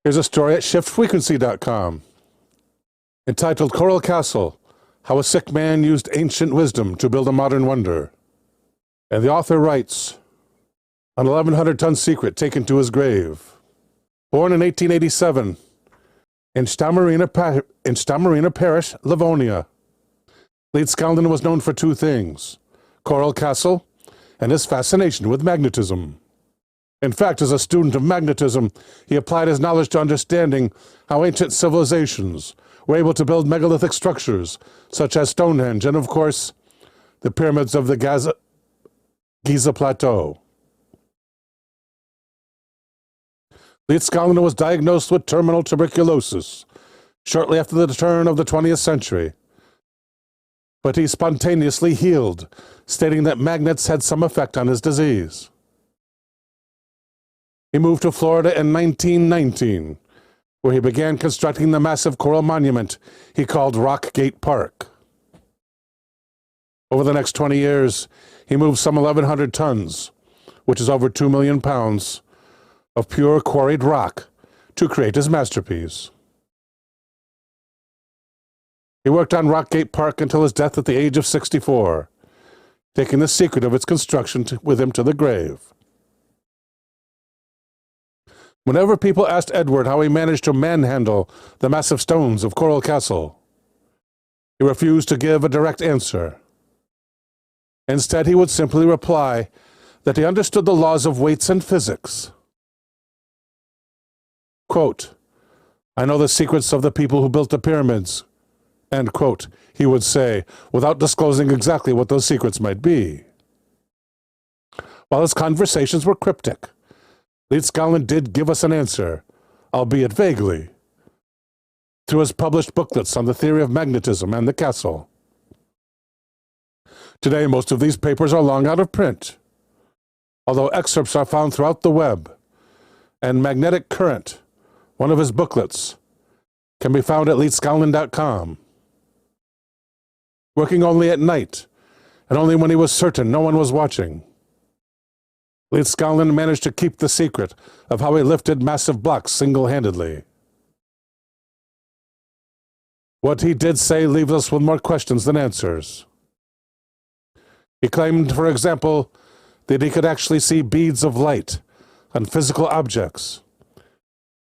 Here's a story at shiftfrequency.com entitled Coral Castle, How a Sick Man Used Ancient Wisdom to Build a Modern Wonder. And the author writes, an 1,100-ton secret taken to his grave. Born in 1887 in Stamarina Parish, Livonia, Leedskalnin was known for two things, Coral Castle and his fascination with magnetism. In fact, as a student of magnetism, he applied his knowledge to understanding how ancient civilizations were able to build megalithic structures, such as Stonehenge and, of course, the pyramids of the Giza Plateau. Leedskalnin was diagnosed with terminal tuberculosis shortly after the turn of the 20th century, but he spontaneously healed, stating that magnets had some effect on his disease. He moved to Florida in 1919, where he began constructing the massive coral monument he called Rock Gate Park. Over the next 20 years, he moved some 1,100 tons, which is over 2 million pounds, of pure quarried rock to create his masterpiece. He worked on Rock Gate Park until his death at the age of 64, taking the secret of its construction with him to the grave. Whenever people asked Edward how he managed to manhandle the massive stones of Coral Castle, he refused to give a direct answer. Instead, he would simply reply that he understood the laws of weights and physics. Quote, I know the secrets of the people who built the pyramids, end quote, he would say, without disclosing exactly what those secrets might be. While his conversations were cryptic, Leedskalnin did give us an answer, albeit vaguely, through his published booklets on the theory of magnetism and the castle. Today, most of these papers are long out of print, although excerpts are found throughout the web, and Magnetic Current, one of his booklets, can be found at Leedskalnin.com. Working only at night, and only when he was certain no one was watching, Leedskalnin managed to keep the secret of how he lifted massive blocks single-handedly. What he did say leaves us with more questions than answers. He claimed, for example, that he could actually see beads of light on physical objects.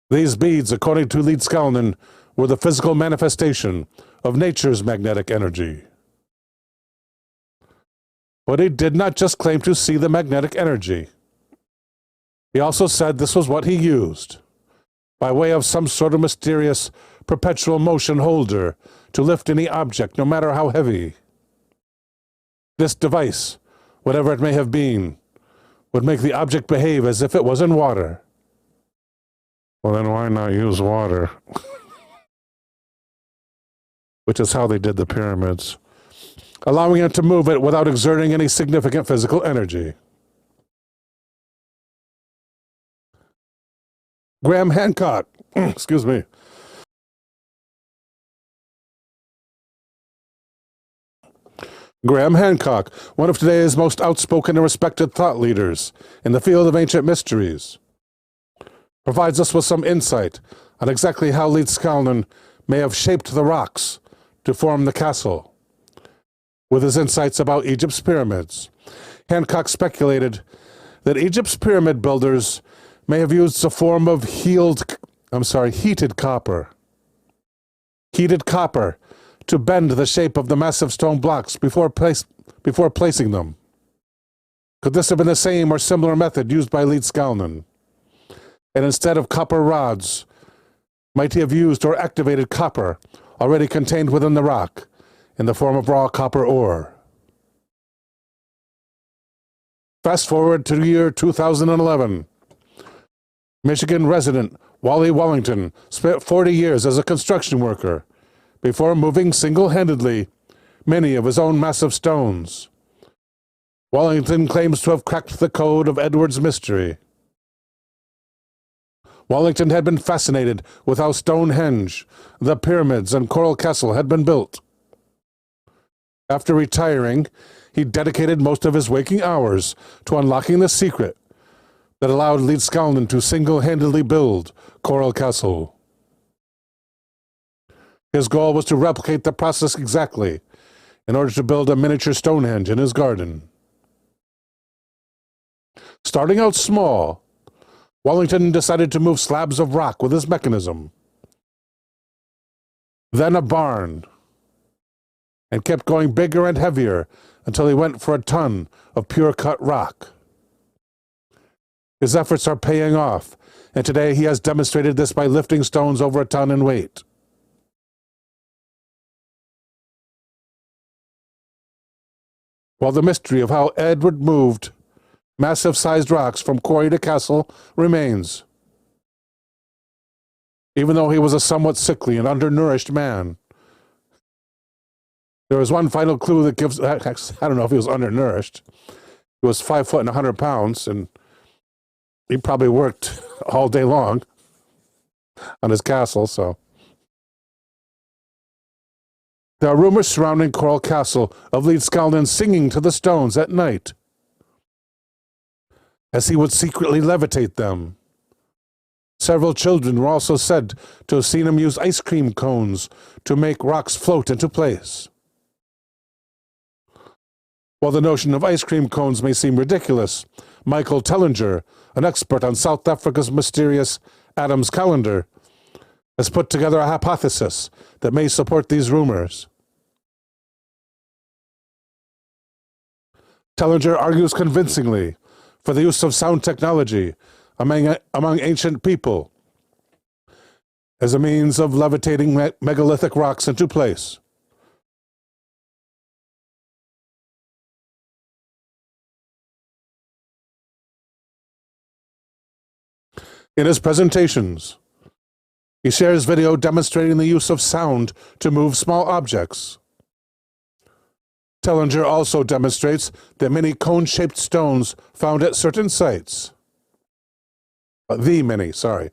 These beads, according to Leedskalnin, were the physical manifestation of nature's magnetic energy. But he did not just claim to see the magnetic energy. He also said this was what he used, by way of some sort of mysterious perpetual motion holder to lift any object, no matter how heavy. This device, whatever it may have been, would make the object behave as if it was in water. Well, then why not use water? Which is how they did the pyramids, allowing it to move it without exerting any significant physical energy. Graham Hancock, excuse me. Graham Hancock, one of today's most outspoken and respected thought leaders in the field of ancient mysteries, provides us with some insight on exactly how Leedskalnin may have shaped the rocks to form the castle. With his insights about Egypt's pyramids, Hancock speculated that Egypt's pyramid builders may have used a form of heated copper. Heated copper to bend the shape of the massive stone blocks before placing them. Could this have been the same or similar method used by Leedskalnin? And instead of copper rods, might he have used or activated copper already contained within the rock in the form of raw copper ore? Fast forward to the year 2011. Michigan resident Wally Wellington spent 40 years as a construction worker before moving single-handedly many of his own massive stones. Wellington claims to have cracked the code of Edward's mystery. Wellington had been fascinated with how Stonehenge, the pyramids, and Coral Castle had been built. After retiring, he dedicated most of his waking hours to unlocking the secret that allowed Leedskalnin to single-handedly build Coral Castle. His goal was to replicate the process exactly in order to build a miniature Stonehenge in his garden. Starting out small, Wellington decided to move slabs of rock with his mechanism, then a barn, and kept going bigger and heavier until he went for a ton of pure-cut rock. His efforts are paying off, and today he has demonstrated this by lifting stones over a ton in weight. While the mystery of how Edward moved massive-sized rocks from quarry to castle remains, even though he was a somewhat sickly and undernourished man. There is one final clue that gives, I don't know if he was undernourished. He was 5 foot and 100 pounds, and he probably worked all day long on his castle, so. There are rumors surrounding Coral Castle of Leedskalnin singing to the stones at night, as he would secretly levitate them. Several children were also said to have seen him use ice cream cones to make rocks float into place. While the notion of ice cream cones may seem ridiculous, Michael Tellinger, an expert on South Africa's mysterious Adam's calendar, has put together a hypothesis that may support these rumors. Tellinger argues convincingly for the use of sound technology among ancient people as a means of levitating megalithic rocks into place. In his presentations, he shares video demonstrating the use of sound to move small objects. Tellinger also demonstrates the many cone-shaped stones found at certain sites. Tellinger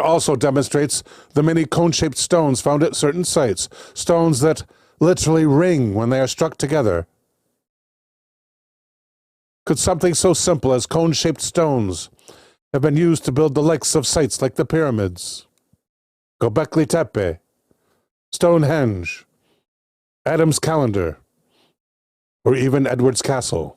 also demonstrates the many cone-shaped stones found at certain sites, stones that literally ring when they are struck together. Could something so simple as cone-shaped stones have been used to build the likes of sites like the pyramids, Göbekli Tepe, Stonehenge, Adam's calendar, or even Edward's castle?